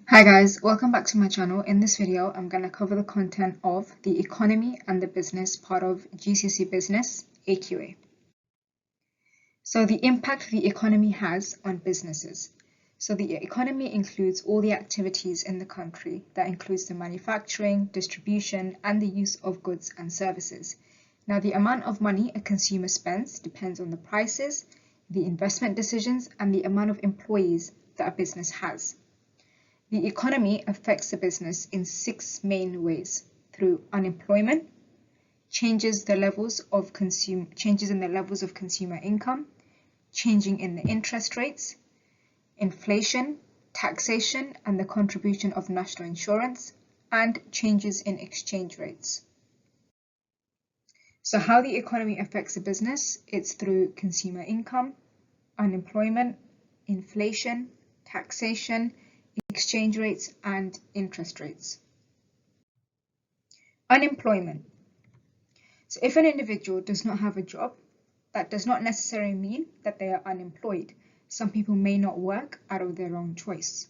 Hi guys, welcome back to my channel. In this video, I'm going to cover the content of the economy and the business part of GCSE Business AQA. So the impact the economy has on businesses. So the economy includes all the activities in the country. That includes the manufacturing, distribution, and the use of goods and services. Now the amount of money a consumer spends depends on the prices, the investment decisions, and the amount of employees that a business has. The economy affects the business in 6 main ways: through unemployment, changes in the levels of consumer income, changing in the interest rates, inflation, taxation and the contribution of national insurance, and changes in exchange rates. So how the economy affects a business, it's through consumer income, unemployment, inflation, taxation, exchange rates, and interest rates. Unemployment. So if an individual does not have a job, that does not necessarily mean that they are unemployed. Some people may not work out of their own choice.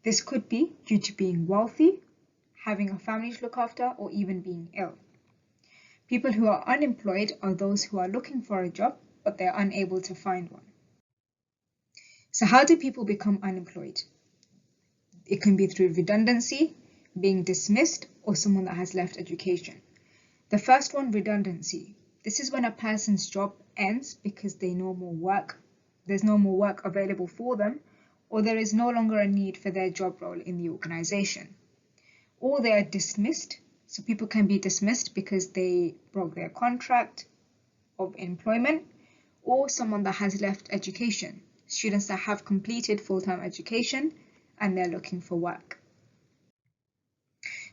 This could be due to being wealthy, having a family to look after, or even being ill. People who are unemployed are those who are looking for a job, but they are unable to find one. So how do people become unemployed? It can be through redundancy, being dismissed, or someone that has left education. The first one, redundancy. This is when a person's job ends because there's no more work available for them, or there is no longer a need for their job role in the organization. Or they are dismissed. So people can be dismissed because they broke their contract of employment, or someone that has left education. Students that have completed full-time education and they're looking for work.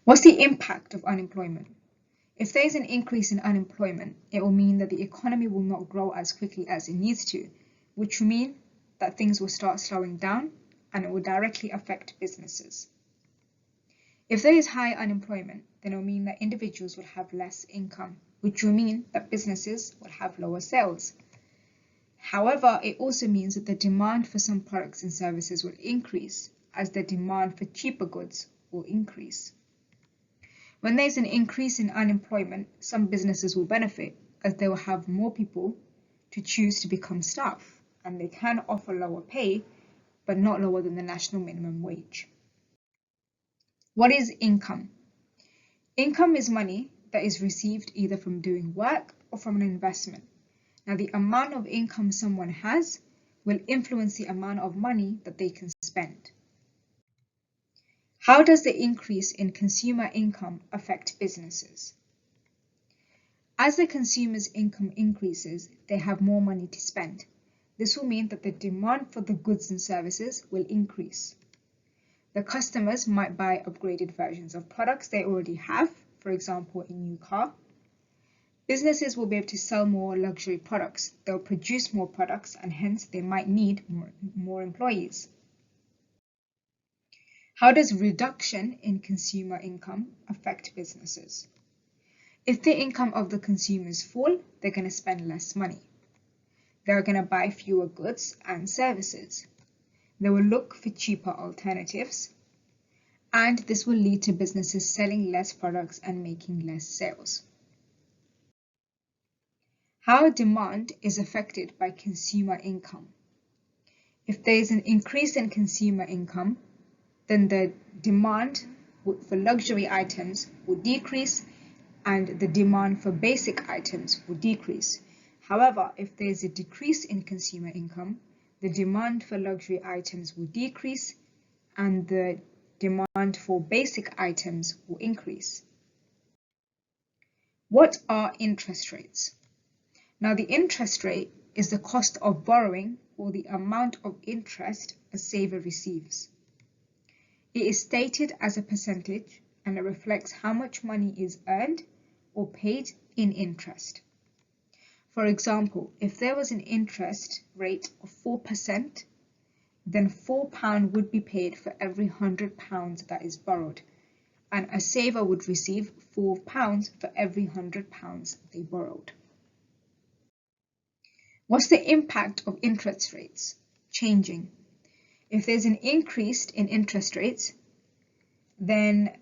What's the impact of unemployment? If there's an increase in unemployment, it will mean that the economy will not grow as quickly as it needs to, which will mean that things will start slowing down and it will directly affect businesses. If there is high unemployment, then it will mean that individuals will have less income, which will mean that businesses will have lower sales. However, it also means that the demand for some products and services will increase, as the demand for cheaper goods will increase. When there's an increase in unemployment, some businesses will benefit, as they will have more people to choose to become staff, and they can offer lower pay, but not lower than the national minimum wage. What is income? Income is money that is received either from doing work or from an investment. Now, the amount of income someone has will influence the amount of money that they can spend. How does the increase in consumer income affect businesses? As the consumer's income increases, they have more money to spend. This will mean that the demand for the goods and services will increase. The customers might buy upgraded versions of products they already have, for example, a new car. Businesses will be able to sell more luxury products. They'll produce more products and hence they might need more employees. How does reduction in consumer income affect businesses? If the income of the consumers fall, they're going to spend less money. They're going to buy fewer goods and services. They will look for cheaper alternatives, and this will lead to businesses selling less products and making less sales. How demand is affected by consumer income. If there is an increase in consumer income, then the demand for luxury items will decrease and the demand for basic items will decrease. However, if there is a decrease in consumer income, the demand for luxury items will decrease and the demand for basic items will increase. What are interest rates? Now, the interest rate is the cost of borrowing or the amount of interest a saver receives. It is stated as a percentage and it reflects how much money is earned or paid in interest. For example, if there was an interest rate of 4%, then £4 would be paid for every £100 that is borrowed, and a saver would receive £4 for every £100 they borrowed. What's the impact of interest rates changing? If there's an increase in interest rates, then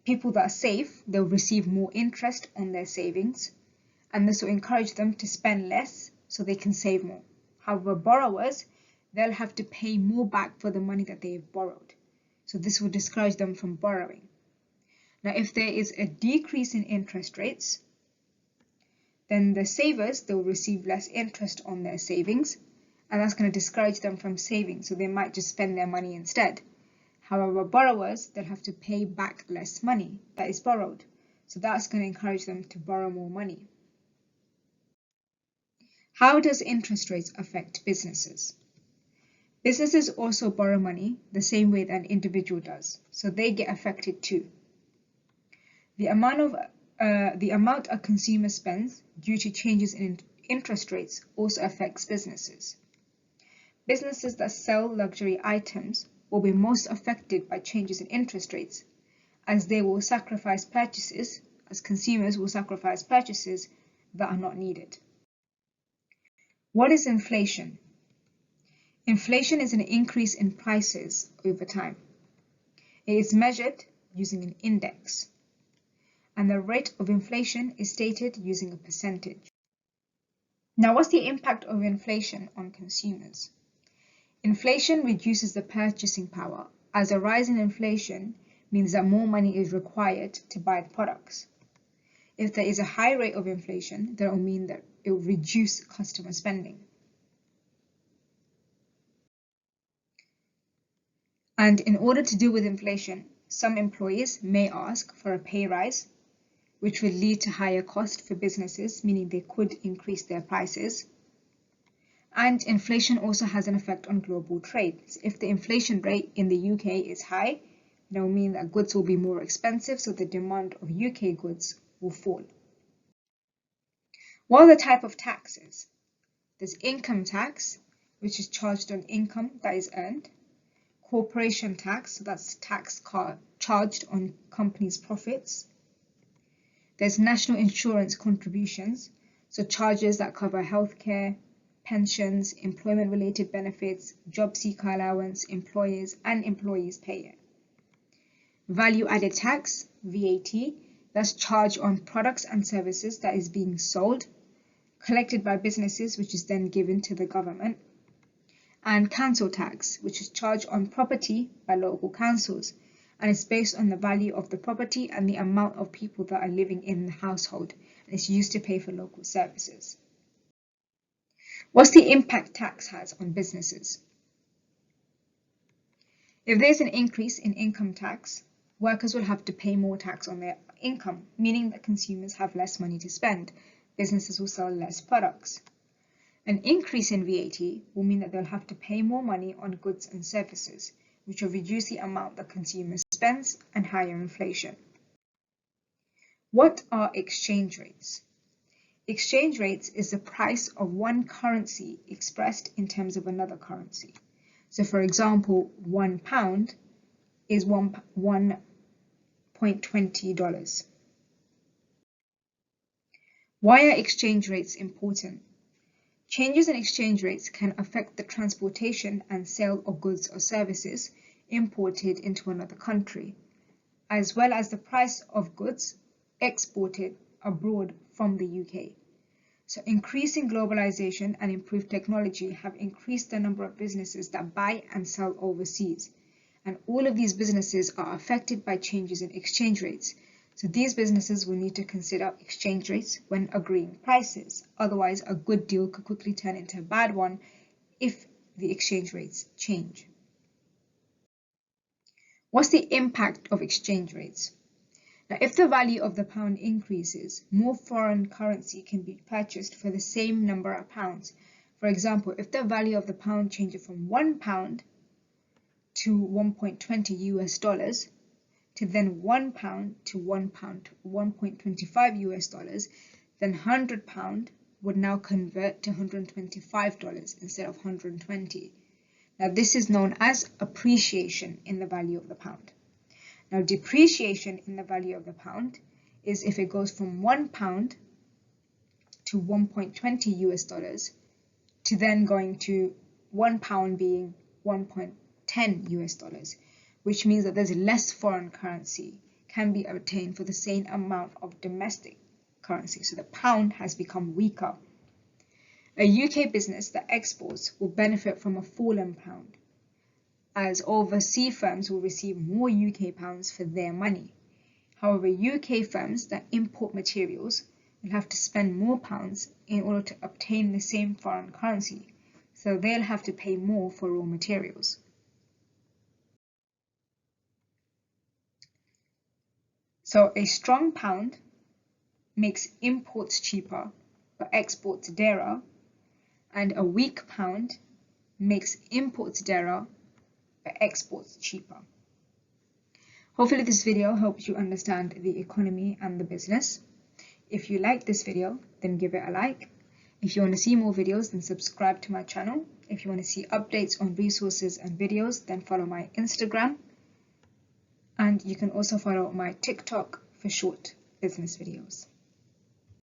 people that save, they'll receive more interest on their savings, and this will encourage them to spend less so they can save more. However, borrowers, they'll have to pay more back for the money that they've borrowed. So this will discourage them from borrowing. Now, if there is a decrease in interest rates, then the savers, they'll receive less interest on their savings, and that's going to discourage them from saving, so they might just spend their money instead. However, borrowers, they'll have to pay back less money that is borrowed, so that's going to encourage them to borrow more money. How does interest rates affect businesses? Businesses also borrow money the same way that an individual does, so they get affected too. The amount a consumer spends due to changes in interest rates also affects businesses. Businesses that sell luxury items will be most affected by changes in interest rates, as they will sacrifice purchases, as consumers will sacrifice purchases that are not needed. What is inflation? Inflation is an increase in prices over time. It is measured using an index, and the rate of inflation is stated using a percentage. Now, what's the impact of inflation on consumers? Inflation reduces the purchasing power, as a rise in inflation means that more money is required to buy the products. If there is a high rate of inflation, that will mean that it will reduce customer spending. And in order to deal with inflation, some employees may ask for a pay rise, which will lead to higher cost for businesses, meaning they could increase their prices. And inflation also has an effect on global trade. So if the inflation rate in the UK is high, that will mean that goods will be more expensive, so the demand of UK goods will fall. What are the type of taxes? There's income tax, which is charged on income that is earned. Corporation tax, so that's tax charged on companies' profits. There's national insurance contributions, so charges that cover healthcare, pensions, employment-related benefits, job seeker allowance, employers and employees pay it. Value-added tax, VAT, that's charged on products and services that is being sold, collected by businesses, which is then given to the government. And council tax, which is charged on property by local councils, and it's based on the value of the property and the amount of people that are living in the household, and it's used to pay for local services. What's the impact tax has on businesses? If there's an increase in income tax, workers will have to pay more tax on their income, meaning that consumers have less money to spend. Businesses will sell less products. An increase in VAT will mean that they'll have to pay more money on goods and services, which will reduce the amount that consumers spend and higher inflation. What are exchange rates? Exchange rates is the price of one currency expressed in terms of another currency. So for example, £1 is $1.20. Why are exchange rates important? Changes in exchange rates can affect the transportation and sale of goods or services imported into another country, as well as the price of goods exported abroad from the UK. So increasing globalization and improved technology have increased the number of businesses that buy and sell overseas. And all of these businesses are affected by changes in exchange rates. So these businesses will need to consider exchange rates when agreeing prices. Otherwise, a good deal could quickly turn into a bad one if the exchange rates change. What's the impact of exchange rates? Now, if the value of the pound increases, more foreign currency can be purchased for the same number of pounds. For example, if the value of the pound changes from £1 to 1.20 US dollars, to then £1 to $1.25 US dollars, then £100 would now convert to $125 instead of 120. Now this is known as appreciation in the value of the pound. Now depreciation in the value of the pound is if it goes from £1 to 1.20 US dollars to then going to £1 being 10 US dollars, which means that there's less foreign currency can be obtained for the same amount of domestic currency. So the pound has become weaker. A UK business that exports will benefit from a fallen pound, as overseas firms will receive more UK pounds for their money. However, UK firms that import materials will have to spend more pounds in order to obtain the same foreign currency, so they'll have to pay more for raw materials. So a strong pound makes imports cheaper but exports dearer, and a weak pound makes imports dearer but exports cheaper. Hopefully this video helps you understand the economy and the business. If you like this video, then give it a like. If you want to see more videos, then subscribe to my channel. If you want to see updates on resources and videos, then follow my Instagram. And you can also follow my TikTok for short business videos.